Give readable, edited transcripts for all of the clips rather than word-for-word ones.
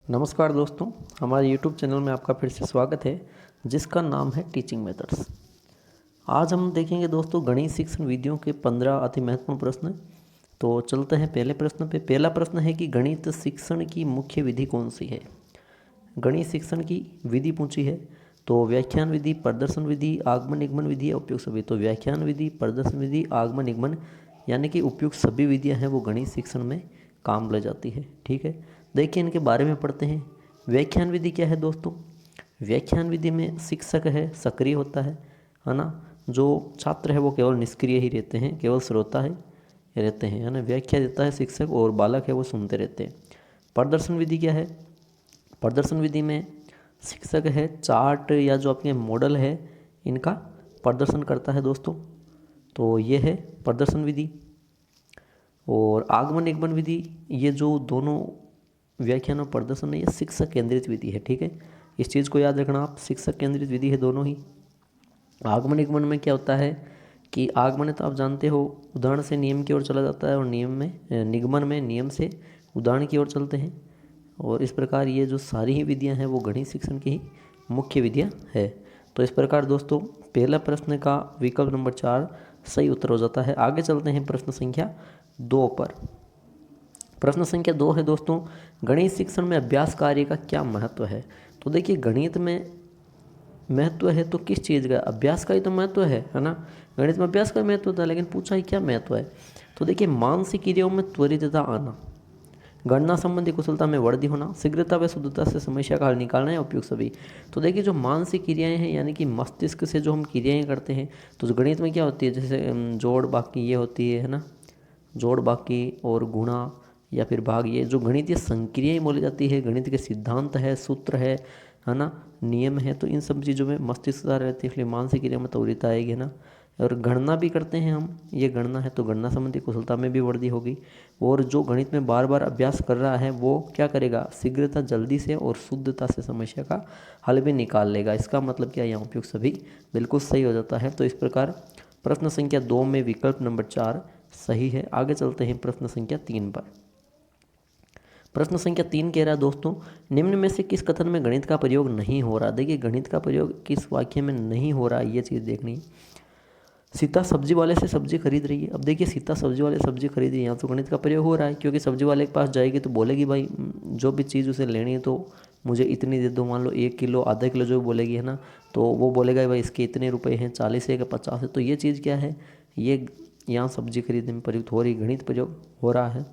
नमस्कार दोस्तों, हमारे YouTube चैनल में आपका फिर से स्वागत है जिसका नाम है टीचिंग मेथड्स। आज हम देखेंगे दोस्तों गणित शिक्षण विधियों के 15 अति महत्वपूर्ण प्रश्न। तो चलते हैं पहले प्रश्न पे। पहला प्रश्न है कि गणित शिक्षण की मुख्य विधि कौन सी है। गणित शिक्षण की विधि पूछी है तो व्याख्यान विधि, प्रदर्शन विधि, आगमन निगमन विधि या उपयुक्त सभी। तो व्याख्यान विधि, प्रदर्शन विधि, आगमन निगमन यानी कि उपयुक्त सभी विधियाँ हैं वो गणित शिक्षण में काम ले जाती है। ठीक है, देखिए इनके बारे में पढ़ते हैं। व्याख्यान विधि क्या है दोस्तों। व्याख्यान विधि में शिक्षक है सक्रिय होता है ना। जो छात्र है वो केवल निष्क्रिय ही रहते हैं, केवल श्रोता है रहते हैं, है ना। व्याख्या देता है शिक्षक और बालक है वो सुनते रहते हैं। प्रदर्शन विधि क्या है। प्रदर्शन विधि में शिक्षक है चार्ट या जो आपके मॉडल है इनका प्रदर्शन करता है दोस्तों। तो ये है प्रदर्शन विधि। और आगमन निगमन विधि, ये जो दोनों व्याख्यान और प्रदर्शन है ये शिक्षक केंद्रित विधि है। ठीक है, इस चीज़ को याद रखना आप, शिक्षक केंद्रित विधि है दोनों ही। आगमन निगमन में क्या होता है कि आगमन तो आप जानते हो उदाहरण से नियम की ओर चला जाता है, और निगमन में नियम से उदाहरण की ओर चलते हैं। और इस प्रकार ये जो सारी ही विधियाँ हैं वो गणित शिक्षण की ही मुख्य विधियाँ है। तो इस प्रकार दोस्तों पहला प्रश्न का विकल्प नंबर 4 सही उत्तर हो जाता है। आगे चलते हैं प्रश्न संख्या 2 पर। प्रश्न संख्या 2 है दोस्तों, गणित शिक्षण में अभ्यास कार्य का क्या महत्व है। तो देखिए गणित में महत्व है तो किस चीज़ का, अभ्यास का ही तो महत्व है ना। गणित में अभ्यास का महत्व होता है, लेकिन पूछा ही क्या महत्व है। तो देखिए मानसिक क्रियाओं में त्वरितता आना, गणना संबंधी कुशलता में वृद्धि होना, शीघ्रता व शुद्धता से समस्या का हल निकालना या उपयुक्त सभी। तो देखिए जो मानसिक क्रियाएं हैं यानी कि मस्तिष्क से जो हम क्रियाएं करते हैं, तो जो गणित में क्या होती है, जैसे जोड़ बाकी ये होती है ना, जोड़ बाकी और गुणा या फिर भाग, ये जो गणितीय संक्रियाएं बोली जाती है, गणित के सिद्धांत है, सूत्र है ना, नियम है। तो इन सब चीज़ों में मस्तिष्क रहती है, इसलिए मानसिक क्रिया में त्वरित आएगी ना। और गणना भी करते हैं हम, ये गणना है तो गणना संबंधी कुशलता में भी वृद्धि होगी। और जो गणित में बार बार अभ्यास कर रहा है वो क्या करेगा, शीघ्रता जल्दी से और शुद्धता से समस्या का हल भी निकाल लेगा। इसका मतलब क्या, यहाँ उपयुक्त सभी बिल्कुल सही हो जाता है। तो इस प्रकार प्रश्न संख्या 2 में विकल्प नंबर 4 सही है। आगे चलते हैं प्रश्न संख्या 3 पर। प्रश्न संख्या 3 कह रहा है दोस्तों, निम्न में से किस कथन में गणित का प्रयोग नहीं हो रहा। देखिए गणित का प्रयोग किस वाक्य में नहीं हो रहा, ये चीज़ देखनी। सीता सब्जी वाले से सब्जी खरीद रही है। अब देखिए सीता सब्जी वाले सब्जी खरीद रही है, यहाँ तो गणित का प्रयोग हो रहा है, क्योंकि सब्जी वाले के पास जाएगी तो बोलेगी भाई जो भी चीज़ उसे लेनी है तो मुझे इतनी दे दो। मान लो 1 किलो आधा किलो जो बोलेगी है ना, तो वो बोलेगा भाई इसके इतने रुपए हैं, 40 है कि 50 है। तो ये चीज़ क्या है, ये यहाँ सब्जी खरीदने में प्रयुक्त हो रही, गणित प्रयोग हो रहा है।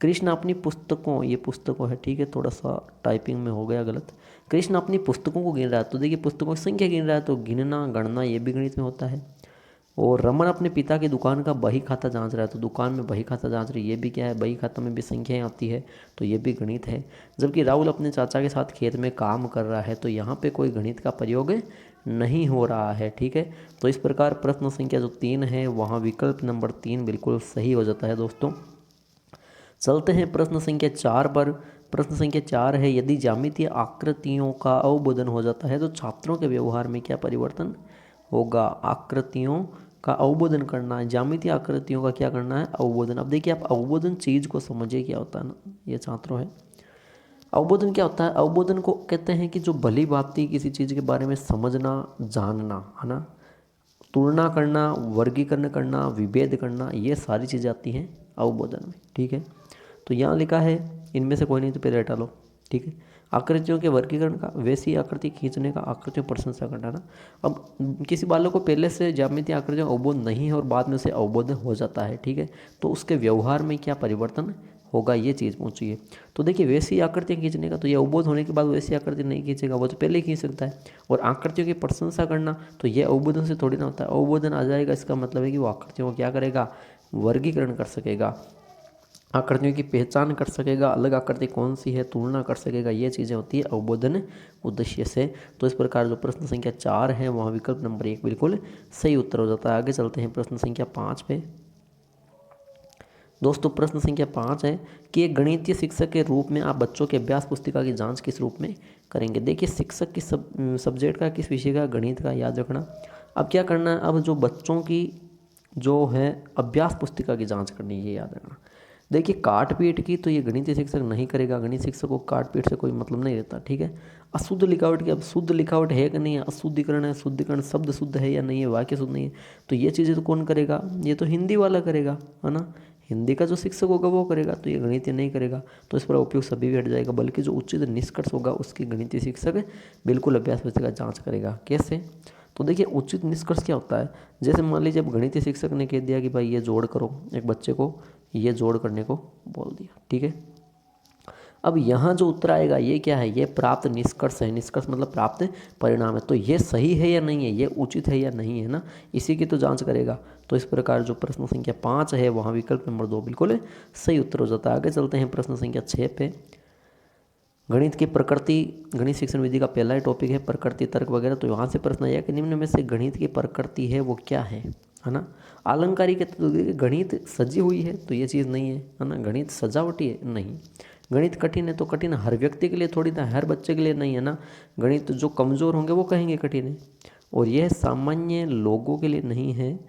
कृष्ण अपनी पुस्तकों, ये पुस्तकों है, ठीक है, थोड़ा सा टाइपिंग में हो गया गलत। कृष्ण अपनी पुस्तकों को गिन रहा है, तो देखिए पुस्तकों की संख्या गिन रहा है, तो गिनना गणना ये भी गणित में होता है। और रमन अपने पिता की दुकान का बही खाता जांच रहा है, तो दुकान में बही खाता जांच रही है, ये भी क्या है, बही खाता में भी संख्याएं आती है, तो ये भी गणित है। जबकि राहुल अपने चाचा के साथ खेत में काम कर रहा है, तो यहाँ पे कोई गणित का प्रयोग नहीं हो रहा है। ठीक है, तो इस प्रकार प्रश्न संख्या जो 3 है वहाँ विकल्प नंबर 3 बिल्कुल सही हो जाता है दोस्तों। चलते हैं प्रश्न संख्या 4 पर। प्रश्न संख्या 4 है, यदि ज्यामितीय आकृतियों का अवबोधन हो जाता है तो छात्रों के व्यवहार में क्या परिवर्तन होगा। आकृतियों का अवबोधन करना है, ज्यामितीय आकृतियों का क्या करना है, अवबोधन। अब देखिए आप अवबोधन चीज़ को समझिए क्या होता है ना, ये छात्रों है। अवबोधन क्या होता है, अवबोधन को कहते हैं कि जो भली भांति किसी चीज़ के बारे में समझना जानना, है ना, तुलना करना, वर्गीकरण करना, विभेद करना, ये सारी चीज़ें आती हैं अवबोधन में। ठीक है, तो यहाँ लिखा है इनमें से कोई नहीं तो पहले हटा लो। ठीक है, आकृतियों के वर्गीकरण का, वैसी आकृति खींचने का, आकृतियों प्रशंसा करना ना। अब किसी बालक को पहले से ज्यामितीय आकृतियों का अवबोध नहीं है और बाद में से अवबोध हो जाता है, ठीक है, तो उसके व्यवहार में क्या परिवर्तन होगा, ये चीज़ पूछिए। तो देखिए वैसी आकृतियाँ खींचने का, तो ये अवबोध होने के बाद वैसी आकृति नहीं खींचेगा, वो तो पहले ही खींच सकता है। और आकृतियों की प्रशंसा करना, तो ये अवबोधन से थोड़ी ना होता है। अवबोधन आ जाएगा इसका मतलब है कि वो आकृतियों को क्या करेगा, वर्गीकरण कर सकेगा, आकृतियों की पहचान कर सकेगा, अलग आकृति कौन सी है तुलना कर सकेगा, ये चीज़ें होती है अवबोधन उद्देश्य से। तो इस प्रकार जो प्रश्न संख्या 4 है वहाँ विकल्प नंबर 1 बिल्कुल सही उत्तर हो जाता है। आगे चलते हैं प्रश्न संख्या 5 पे। दोस्तों प्रश्न संख्या 5 है कि एक गणितीय शिक्षक के रूप में आप बच्चों के अभ्यास पुस्तिका की जांच किस रूप में करेंगे। देखिए शिक्षक किस सब्जेक्ट का, किस विषय का, गणित का, याद रखना। अब क्या करना है, अब जो बच्चों की जो है अभ्यास पुस्तिका की जांच करनी है, ये याद रखना। देखिए काट पीट की तो ये गणितीय शिक्षक नहीं करेगा, गणित शिक्षक को काट पीट से कोई मतलब नहीं रहता, ठीक है। अशुद्ध लिखावट की, अब शुद्ध लिखावट है कि नहीं है, अशुद्धिकरण है, शुद्धिकरण, शब्द शुद्ध है या नहीं है, वाक्य शुद्ध नहीं है, तो ये चीज़ें तो कौन करेगा, ये तो हिंदी वाला करेगा, है ना। हिंदी का जो शिक्षक होगा वो करेगा, तो ये गणितीय नहीं करेगा, तो इस पर उपयोग सभी भी हट जाएगा, बल्कि जो उचित निष्कर्ष होगा उसकी गणितीय शिक्षक बिल्कुल अभ्यास पुस्तिका का जाँच करेगा। कैसे, तो देखिए उचित निष्कर्ष क्या होता है, जैसे मान लीजिए अब गणितीय शिक्षक ने कह दिया कि भाई ये जोड़ करो, एक बच्चे को ये जोड़ करने को बोल दिया, ठीक है। अब यहाँ जो उत्तर आएगा ये क्या है, ये प्राप्त निष्कर्ष है, निष्कर्ष मतलब प्राप्त परिणाम है, तो ये सही है या नहीं है, ये उचित है या नहीं है ना, इसी की तो जांच करेगा। तो इस प्रकार जो प्रश्न संख्या 5 है वहाँ विकल्प नंबर 2 बिल्कुल सही उत्तर हो जाता है। आगे चलते हैं प्रश्न संख्या 6 पे। गणित की प्रकृति, गणित शिक्षण विधि का पहला ही टॉपिक है प्रकृति तर्क वगैरह, तो यहाँ से प्रश्न आया कि निम्न में से गणित की प्रकृति है वो क्या है ना। आलंकारिक तो गणित सजी हुई है तो ये चीज़ नहीं है ना, गणित सजावटी है नहीं। गणित कठिन है तो कठिन हर व्यक्ति के लिए थोड़ी ना, हर बच्चे के लिए नहीं है ना। गणित जो कमज़ोर होंगे वो कहेंगे कठिन है, और यह सामान्य लोगों के लिए नहीं है,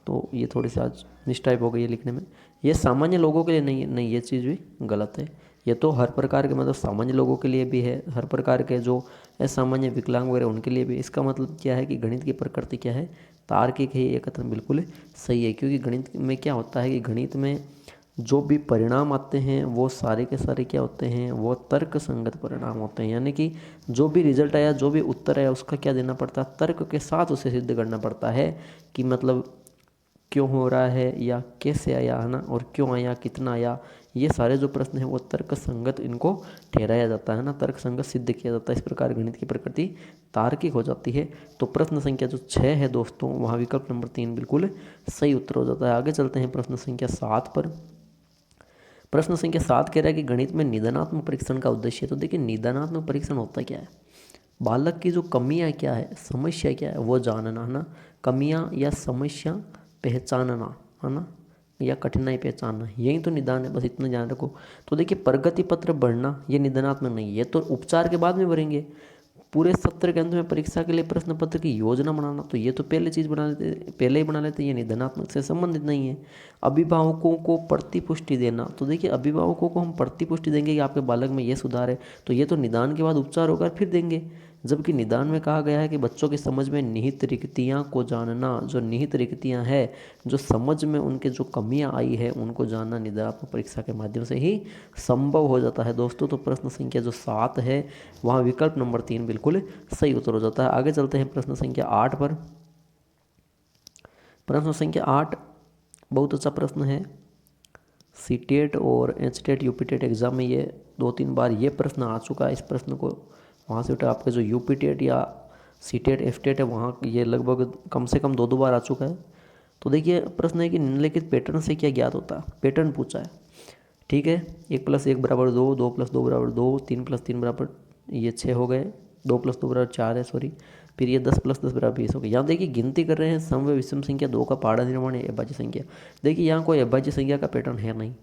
तो ये थोड़ी सी आज मिसटाइप हो गई है लिखने में, ये सामान्य लोगों के लिए नहीं है, नहीं ये चीज़ भी गलत है। ये तो हर प्रकार के मतलब सामान्य लोगों के लिए भी है, हर प्रकार के जो असामान्य विकलांग वगैरह उनके लिए भी। इसका मतलब क्या है कि गणित की प्रकृति क्या है, तार्किक है, ये कथन बिल्कुल सही है। क्योंकि गणित में क्या होता है कि गणित में जो भी परिणाम आते हैं वो सारे के सारे क्या होते हैं, वो तर्क संगत परिणाम होते हैं। यानी कि जो भी रिजल्ट आया, जो भी उत्तर आया, उसका क्या देना पड़ता है, तर्क के साथ उसे सिद्ध करना पड़ता है कि मतलब क्यों हो रहा है या कैसे आया, है ना, और क्यों आया, कितना आया, ये सारे जो प्रश्न हैं वो तर्क संगत इनको ठहराया जाता है ना, तर्क संगत सिद्ध किया जाता है। इस प्रकार गणित की प्रकृति तार्किक हो जाती है। तो प्रश्न संख्या जो 6 है दोस्तों, वहाँ विकल्प नंबर 3 बिल्कुल सही उत्तर हो जाता है। आगे चलते हैं प्रश्न संख्या 7 पर। प्रश्न संख्या 7 कह रहा है कि गणित में निदानात्मक परीक्षण का उद्देश्य। तो देखिए निदानात्मक परीक्षण होता क्या है, बालक की जो कमियां क्या है, समस्या क्या है वो जानना, है ना। कमियां या समस्या पहचानना, है ना, या कठिनाई पहचानना, यही तो निदान है, बस इतना ध्यान रखो। तो देखिए प्रगति पत्र बढ़ना ये निदानात्मक नहीं है, ये तो उपचार के बाद में भरेंगे। पूरे सत्र के अंत में परीक्षा के लिए प्रश्न पत्र की योजना बनाना, तो ये तो पहले चीज़ बना लेते, पहले ही बना लेते, ये निदानात्मक से संबंधित नहीं है। अभिभावकों को प्रतिपुष्टि देना, तो देखिए अभिभावकों को हम प्रतिपुष्टि देंगे कि आपके बालक में ये सुधार है, तो ये तो निदान के बाद उपचार होकर फिर देंगे। जबकि निदान में कहा गया है कि बच्चों की समझ में निहित रिक्तियाँ को जानना, जो निहित रिक्तियाँ हैं, जो समझ में उनके जो कमियाँ आई है उनको जानना निदानात्मक परीक्षा के माध्यम से ही संभव हो जाता है दोस्तों। तो प्रश्न संख्या जो 7 है वहाँ विकल्प नंबर 3 बिल्कुल सही उत्तर हो जाता है। आगे चलते हैं प्रश्न संख्या 8 पर। प्रश्न संख्या 8 बहुत अच्छा प्रश्न है। सीटेट और एचटेट यूपीटेट एग्जाम में ये 2-3 बार ये प्रश्न आ चुका है। इस प्रश्न को वहाँ से उठा, आपके जो यूपीटेट या सीटेट एफटेट है वहाँ ये लगभग कम से कम 2-2 बार आ चुका है। तो देखिए प्रश्न है कि निम्नलिखित पैटर्न से क्या ज्ञात होता है, पैटर्न पूछा है, ठीक है। 1 + 1 = 2, 2 + 2 = 2, 3 + 3 = ये 6 हो गए, 2 + 2 = 4 है, सॉरी, फिर ये 10 + 10 = 20 हो गए। यहाँ देखिए गिनती कर रहे हैं, सम व विषम संख्या 2 का पहाड़ा निर्माण है, अभाज्य संख्या। देखिए यहाँ कोई अभाज्य संख्या का पैटर्न है नहीं,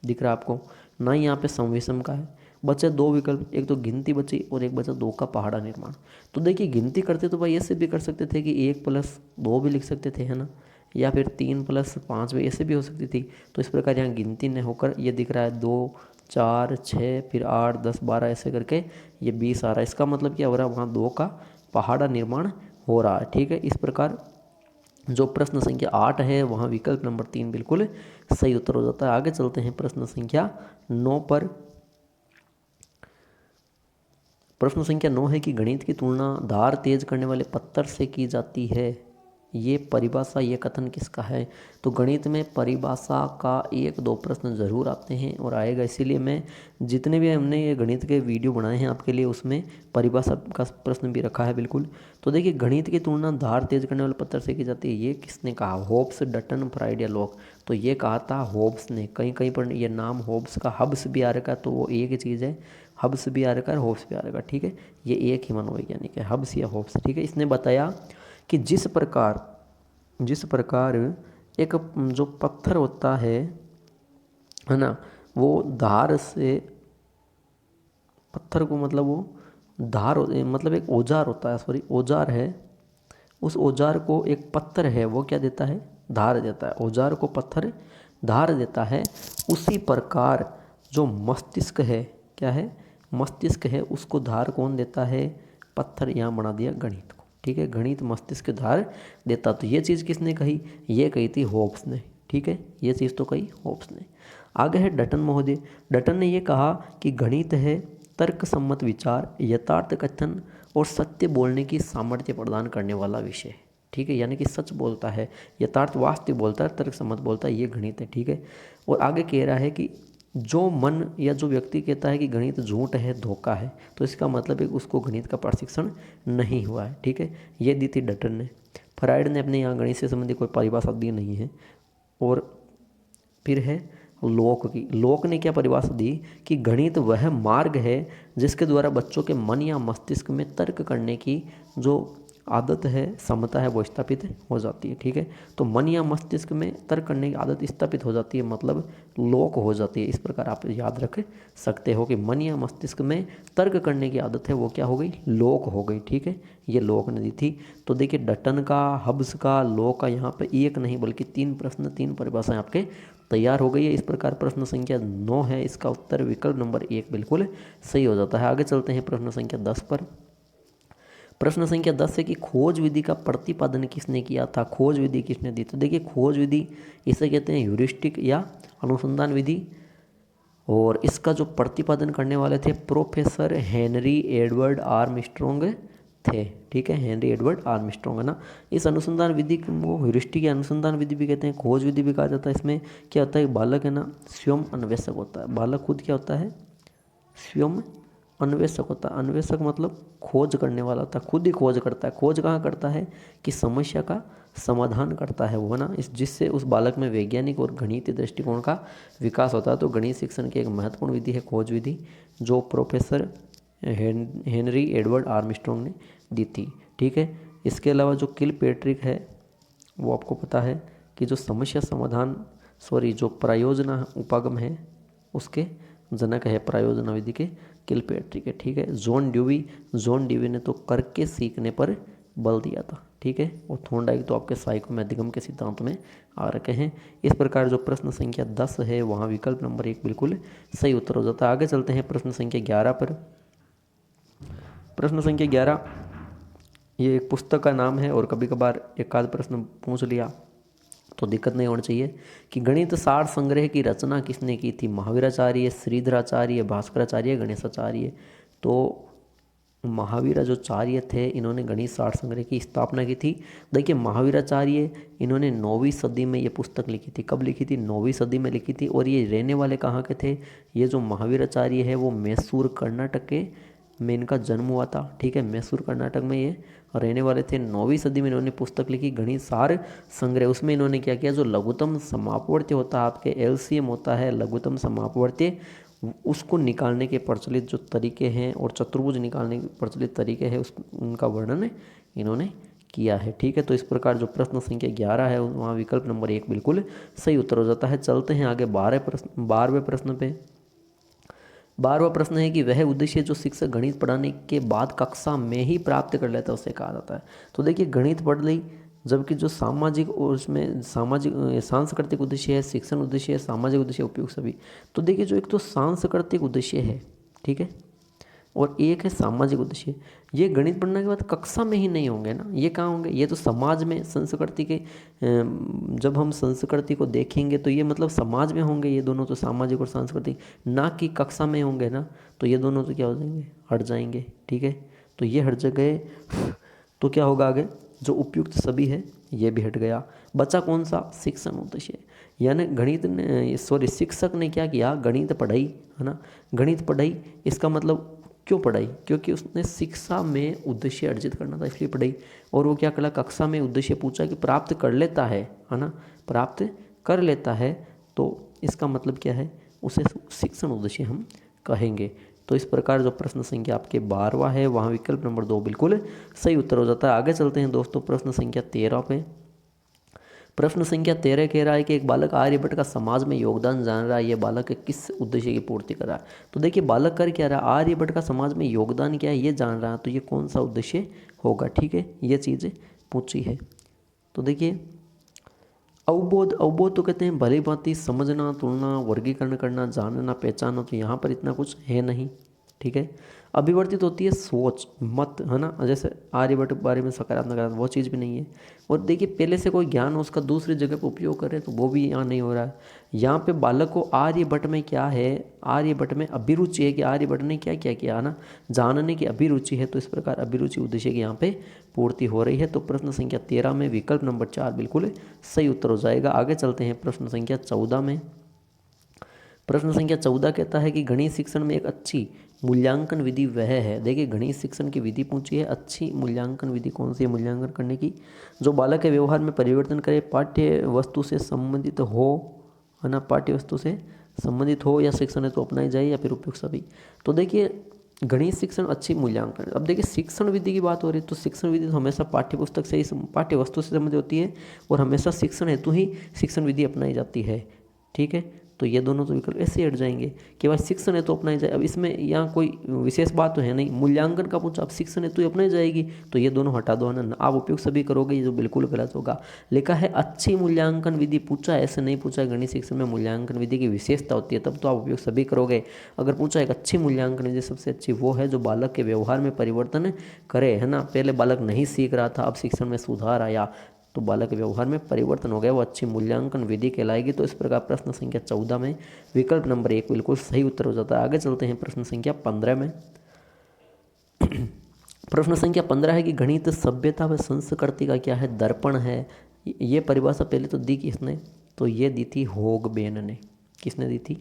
दिख रहा है आपको, ना ही यहाँ पे सम विषम का है। बचे 2 विकल्प, एक तो गिनती बची और एक बचा 2 का पहाड़ा निर्माण। तो देखिए गिनती करते तो भाई ऐसे भी कर सकते थे कि 1 + 2 भी लिख सकते थे, है ना, या फिर 3 + 5 भी ऐसे भी हो सकती थी। तो इस प्रकार यहाँ गिनती न होकर ये दिख रहा है 2, 4, 6, फिर 8, 10, 12 ऐसे करके ये 20 आ रहा है। इसका मतलब क्या हो रहा है, वहाँ 2 का पहाड़ा निर्माण हो रहा है, ठीक है। इस प्रकार जो प्रश्न संख्या 8 है वहाँ विकल्प नंबर 3 बिल्कुल सही उत्तर हो जाता है। आगे चलते हैं प्रश्न संख्या 9 पर। प्रश्न संख्या 9 है कि गणित की तुलना धार तेज करने वाले पत्थर से की जाती है। ये परिभाषा, ये कथन किसका है। तो गणित में परिभाषा का 1-2 प्रश्न जरूर आते हैं और आएगा, इसीलिए मैं जितने भी हमने ये गणित के वीडियो बनाए हैं आपके लिए उसमें परिभाषा का प्रश्न भी रखा है बिल्कुल। तो देखिए गणित की तुलना धार तेज करने वाले पत्थर से की जाती है, ये किसने कहा, होब्स, डटन, फ्राइड या लॉक। तो ये कहा था होब्स ने। कहीं कहीं पर ये नाम होब्स का हब्स भी आ रखा है, तो वो एक ही चीज़ है, हब्स भी आ रखा है, होब्स भी आ रखा है, ठीक है। ये एक ही मनोवैज्ञानिक है, हब्स या होब्स, ठीक है। इसने बताया कि जिस प्रकार एक जो पत्थर होता है ना, वो धार से, पत्थर को मतलब वो धार मतलब एक औजार होता है, सॉरी औजार है, उस औजार को एक पत्थर है वो क्या देता है, धार देता है। औजार को पत्थर धार देता है, उसी प्रकार जो मस्तिष्क है, क्या है, मस्तिष्क है, उसको धार कौन देता है, पत्थर। यहाँ बना दिया गणित को, ठीक है, गणित मस्तिष्क धार देता। तो ये चीज़ किसने कही, ये कही थी होब्स ने, ठीक है, ये चीज़ तो कही होब्स ने। आगे है डटन महोदय। डटन ने ये कहा कि गणित है तर्क सम्मत विचार, यथार्थ कथन और सत्य बोलने की सामर्थ्य प्रदान करने वाला विषय, ठीक है, यानी कि सच बोलता है, यथार्थ वास्तविक बोलता है, तर्क सम्मत बोलता है, ये गणित है, ठीक है। और आगे कह रहा है कि जो मन या जो व्यक्ति कहता है कि गणित झूठ है, धोखा है, तो इसका मतलब है कि उसको गणित का प्रशिक्षण नहीं हुआ है, ठीक है, ये दी थी डटन ने। फ्राइड ने अपने यहाँ गणित से संबंधित कोई परिभाषा दी नहीं है। और फिर है लोक की। लोक ने क्या परिभाषा दी कि गणित वह मार्ग है जिसके द्वारा बच्चों के मन या मस्तिष्क में तर्क करने की जो आदत है, समता है, वो स्थापित हो जाती है, ठीक है। तो मन या मस्तिष्क में तर्क करने की आदत स्थापित हो जाती है, मतलब लोक हो जाती है। इस प्रकार आप याद रख सकते हो कि मन या मस्तिष्क में तर्क करने की आदत है, वो क्या हो गई, लोक हो गई, ठीक है, ये लोक ने दी थी। तो देखिए डटन का, हब्स का, लोक का, यहाँ पे एक नहीं बल्कि 3 प्रश्न, 3 परिभाषाएं आपके तैयार हो गई है। इस प्रकार प्रश्न संख्या 9 है, इसका उत्तर विकल्प नंबर 1 बिल्कुल सही हो जाता है। आगे चलते हैं प्रश्न संख्या 10 पर। प्रश्न संख्या 10 है कि खोज विधि का प्रतिपादन किसने किया था, खोज विधि किसने दी। तो देखिए खोज विधि इसे कहते हैं ह्यूरिस्टिक या अनुसंधान विधि, और इसका जो प्रतिपादन करने वाले थे प्रोफेसर हेनरी एडवर्ड आर्मस्ट्रॉन्ग थे, ठीक है, हेनरी एडवर्ड आर्मस्ट्रॉन्ग है ना। इस अनुसंधान विधि को ह्यूरिस्टिक या अनुसंधान विधि भी कहते हैं, खोज विधि भी कहा जाता है। इसमें क्या होता है, बालक है ना स्वयं अन्वेषक होता है, बालक खुद क्या होता है, स्वयं अन्वेषक होता है। अन्वेषक मतलब खोज करने वाला होता है, खुद ही खोज करता है। खोज कहाँ करता है कि समस्या का समाधान करता है वो, है ना, इस जिससे उस बालक में वैज्ञानिक और गणितीय दृष्टिकोण का विकास होता है। तो गणित शिक्षण की एक महत्वपूर्ण विधि है खोज विधि, जो प्रोफेसर हेनरी एडवर्ड आर्मस्ट्रॉन्ग ने दी थी, ठीक है। इसके अलावा जो किलपेट्रिक है, वो आपको पता है कि जो समस्या समाधान जो प्रयोजना उपागम है उसके जनक है, प्रयोजना विधि के किलपेट्रिक है, ठीक है। जॉन ड्यूवी ने तो करके सीखने पर बल दिया था, ठीक है। और थॉर्नडाइक तो आपके साइको में अधिगम के सिद्धांत में आ रखे हैं। इस प्रकार जो प्रश्न संख्या 10 है वहाँ विकल्प नंबर 1 बिल्कुल सही उत्तर हो जाता है। आगे चलते हैं प्रश्न संख्या 11 पर। प्रश्न संख्या 11 ये एक पुस्तक का नाम है, और कभी कभार एक आध प्रश्न पूछ लिया तो दिक्कत नहीं होनी चाहिए कि गणित सार संग्रह की रचना किसने की थी, महावीराचार्य, श्रीधराचार्य, भास्कराचार्य, गणेशाचार्य। तो महावीराचार्य थे, इन्होंने गणित सार संग्रह की स्थापना की थी। देखिए महावीराचार्य इन्होंने 9वीं सदी में ये पुस्तक लिखी थी। कब लिखी थी, 9वीं सदी में लिखी थी। और ये रहने वाले कहाँ के थे, ये जो महावीराचार्य है वो मैसूर कर्नाटक के में इनका जन्म हुआ था, ठीक है, मैसूर कर्नाटक में ये रहने वाले थे। 9वीं सदी में इन्होंने पुस्तक लिखी गणित सार संग्रह। उसमें इन्होंने क्या किया, जो लघुत्तम समापवर्ती होता है आपके एलसीएम होता है, लघुत्तम समापवर्ती, उसको निकालने के प्रचलित जो तरीके हैं और चतुर्भुज निकालने के प्रचलित तरीके हैं उनका वर्णन इन्होंने किया है, ठीक है। तो इस प्रकार जो प्रश्न संख्या 11 है वहाँ विकल्प नंबर 1 बिल्कुल सही उत्तर हो जाता है। चलते हैं आगे 12वें प्रश्न पे। 12वां प्रश्न है कि वह उद्देश्य जो शिक्षक गणित पढ़ाने के बाद कक्षा में ही प्राप्त कर लेता है उसे कहा जाता है। तो देखिए गणित पढ़ ली, जबकि जो सामाजिक और उसमें सामाजिक सांस्कृतिक उद्देश्य है, शिक्षण उद्देश्य है, सामाजिक उद्देश्य, उपयोग सभी। तो देखिए जो एक तो सांस्कृतिक उद्देश्य है, ठीक है, और एक है सामाजिक उद्देश्य, ये गणित पढ़ने के बाद कक्षा में ही नहीं होंगे ना, ये कहाँ होंगे, ये तो समाज में संस्कृति के जब हम संस्कृति को देखेंगे तो ये मतलब समाज में होंगे ये दोनों, तो सामाजिक और सांस्कृतिक, ना कि कक्षा में होंगे ना, तो ये दोनों तो क्या हो जाएंगे, हट जाएंगे, ठीक है। तो ये हट गए तो क्या होगा आगे, जो उपयुक्त सभी है ये भी हट गया। बचा कौन सा, शिक्षण उद्देश्य, यानी गणित ने शिक्षक ने क्या किया, गणित पढ़ाई, है ना, गणित पढ़ाई। इसका मतलब क्यों पढ़ाई, क्योंकि उसने शिक्षा में उद्देश्य अर्जित करना था इसलिए पढ़ाई। और वो क्या करा, कक्षा में उद्देश्य पूछा कि प्राप्त कर लेता है ना, प्राप्त कर लेता है, तो इसका मतलब क्या है, उसे शिक्षण उद्देश्य हम कहेंगे। तो इस प्रकार जो प्रश्न संख्या आपके 12वां है वहाँ विकल्प नंबर 2 बिल्कुल सही उत्तर हो जाता है। आगे चलते हैं दोस्तों प्रश्न संख्या 13 पे। प्रश्न संख्या 13 कह रहा है कि एक बालक आर्यभट्ट का समाज में योगदान जान रहा है, यह बालक किस उद्देश्य की पूर्ति कर रहा है। तो देखिए बालक कर क्या रहा है, आर्यभट्ट का समाज में योगदान क्या है ये जान रहा है, तो ये कौन सा उद्देश्य होगा, ठीक है, ये चीज़ें पूछी है। तो देखिए अवबोध, अवबोध तो कहते हैं भली भांति समझना, तुलना, वर्गीकरण करना, जानना, पहचानना, तो यहाँ पर इतना कुछ है नहीं। ठीक है। अभिवर्तित होती है सोच, मत, है ना, जैसे आर्यभट्ट के बारे में सकारात्मक नकारात्मक, वो चीज़ भी नहीं है। और देखिए पहले से कोई ज्ञान उसका दूसरी जगह पर उपयोग करे तो वो भी यहाँ नहीं हो रहा है। यहाँ पे बालक को आर्यभट्ट में क्या है, आर्यभट्ट में अभिरुचि है कि आर्यभट्ट ने क्या क्या किया, है ना, जानने की अभिरुचि है। तो इस प्रकार अभिरुचि उद्देश्य की यहाँ पे पूर्ति हो रही है। तो प्रश्न संख्या 13 में विकल्प नंबर 4 बिल्कुल सही उत्तर हो जाएगा। आगे चलते हैं प्रश्न संख्या 14 में। प्रश्न संख्या 14 कहता है कि गणित शिक्षण में एक अच्छी मूल्यांकन विधि वह है। देखिए गणित शिक्षण की विधि पूछी है, अच्छी मूल्यांकन विधि कौन सी है मूल्यांकन करने की, जो बालक के व्यवहार में परिवर्तन करे, पाठ्य वस्तु से संबंधित हो, है ना, पाठ्य वस्तु से संबंधित हो, या शिक्षण हेतु अपनाई जाए, या फिर उपयुक्त सभी। तो देखिए गणित शिक्षण अच्छी मूल्यांकन, अब देखिए शिक्षण विधि की बात हो रही है तो शिक्षण विधि तो हमेशा पाठ्य पुस्तक से ही, पाठ्य वस्तु से संबंधित होती है, और हमेशा शिक्षण हेतु ही शिक्षण विधि अपनाई जाती है। ठीक है। तो ये दोनों तो विकल्प ऐसे हट जाएंगे कि भाई शिक्षण हेतु अपनाई जाए। अब इसमें यहाँ कोई विशेष बात तो है नहीं, मूल्यांकन का पूछा, अब शिक्षण हेतु ही अपनाई जाएगी, तो ये दोनों हटा दो, है ना, आप उपयुक्त सभी करोगे, ये जो बिल्कुल गलत होगा। लिखा है अच्छी मूल्यांकन विधि, पूछा है, ऐसे नहीं पूछा है गणित शिक्षण में मूल्यांकन विधि की विशेषता होती है, तब तो आप उपयुक्त सभी करोगे। अगर पूछा है अच्छी मूल्यांकन विधि सबसे अच्छी वो है जो बालक के व्यवहार में परिवर्तन करे, है ना, पहले बालक नहीं सीख रहा था, अब शिक्षण में सुधार आया, तो बालक के व्यवहार में परिवर्तन हो गया, वो अच्छी मूल्यांकन विधि कहलाएगी। तो इस प्रकार प्रश्न संख्या 14 में विकल्प नंबर 1 बिल्कुल सही उत्तर हो जाता है। आगे चलते हैं प्रश्न संख्या 15 में। प्रश्न संख्या 15 है कि गणित सभ्यता व संस्कृति का क्या है, दर्पण है। ये परिभाषा पहले तो दी किसने, तो ये दी थी होगबेन ने। किसने दी थी,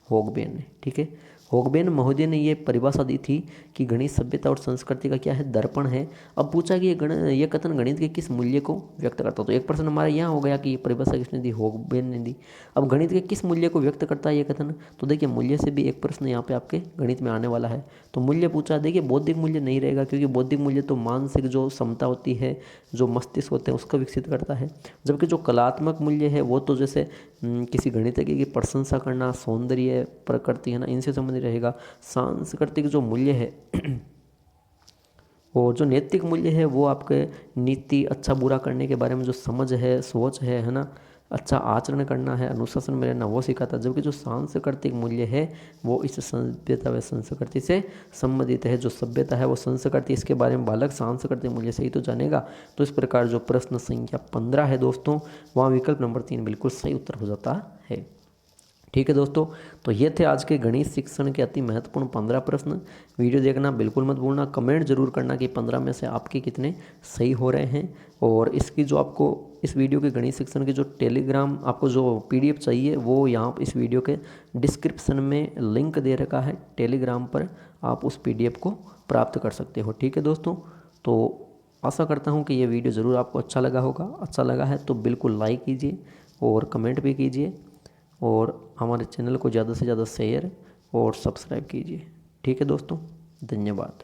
होगबेन ने। ठीक है। होगबेन महोदय ने ये परिभाषा दी थी कि गणित सभ्यता और संस्कृति का क्या है, दर्पण है। अब पूछा कि ये कथन गणित के किस मूल्य को व्यक्त करता, तो एक प्रश्न हमारा यहाँ हो गया कि ये परिभाषा किसने दी, होगबेन ने दी। अब गणित के किस मूल्य को व्यक्त करता है ये कथन, तो देखिए मूल्य से भी एक प्रश्न यहाँ पे आपके गणित में आने वाला है। तो मूल्य पूछा, देखिए बौद्धिक मूल्य नहीं रहेगा, क्योंकि बौद्धिक मूल्य तो मानसिक जो क्षमता होती है, जो मस्तिष्क होते हैं उसको विकसित करता है, जबकि जो कलात्मक मूल्य है वो तो जैसे किसी गणितज्ञ की प्रशंसा करना, सौंदर्य, प्रकृति, है ना, इनसे संबंधित रहेगा। सांस्कृतिक जो मूल्य है और जो नैतिक मूल्य है वो आपके नीति, अच्छा बुरा करने के बारे में जो समझ है, सोच है ना, अच्छा आचरण करना है, अनुशासन में रहना, वो सिखाता है। जबकि जो सांस्कृतिक मूल्य है वो इस सभ्यता व संस्कृति से संबंधित है। जो सभ्यता है वो संस्कृति, इसके बारे में बालक सांस्कृतिक मूल्य से ही तो जानेगा। तो इस प्रकार जो प्रश्न संख्या 15 है दोस्तों, वहाँ विकल्प नंबर 3 बिल्कुल सही उत्तर हो जाता है। ठीक है दोस्तों, तो ये थे आज के गणित शिक्षण के अति महत्वपूर्ण 15 प्रश्न। वीडियो देखना बिल्कुल मत भूलना, कमेंट जरूर करना कि 15 में से आपके कितने सही हो रहे हैं। और इसकी जो आपको इस वीडियो के गणित शिक्षण की जो टेलीग्राम आपको जो PDF चाहिए वो यहाँ इस वीडियो के डिस्क्रिप्शन में लिंक दे रखा है, टेलीग्राम पर आप उस PDF को प्राप्त कर सकते हो। ठीक है दोस्तों, तो आशा करता हूँ कि ये वीडियो ज़रूर आपको अच्छा लगा होगा। अच्छा लगा है तो बिल्कुल लाइक कीजिए और कमेंट भी कीजिए, और हमारे चैनल को ज़्यादा से ज़्यादा शेयर और सब्सक्राइब कीजिए। ठीक है दोस्तों, धन्यवाद।